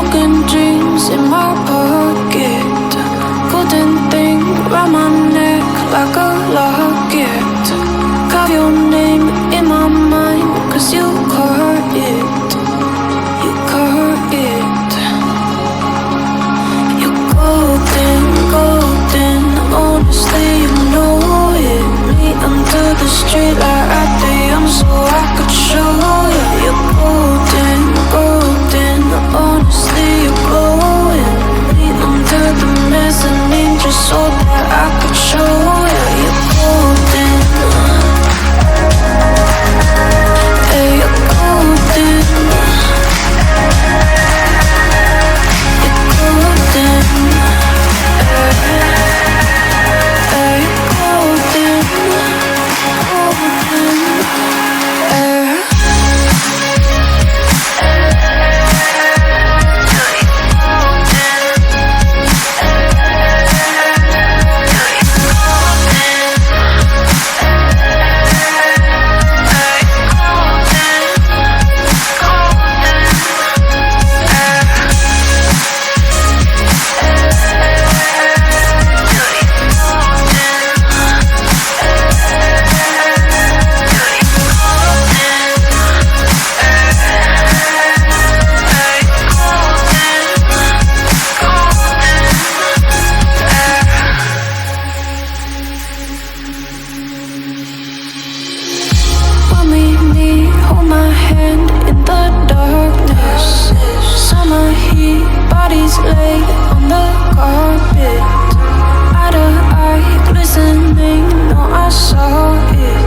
broken dreams in my pocket. Golden thing round my neck like a locket. Carve your name in my mind, 'cause you caught it. You caught it. You're golden, golden. Honestly, you know it. Meet under the street like at the young, so I could show you. You're golden, golden. Honestly, you're glowing. Meet under the mezzanine just so that I could show you. You're golden. Hey, you're golden. You're golden. Hey, golden. Golden. When we meet, hold my hand in the darkness. Summer heat, bodies laid on the carpet. Eye to eye, glistening, no, I saw it.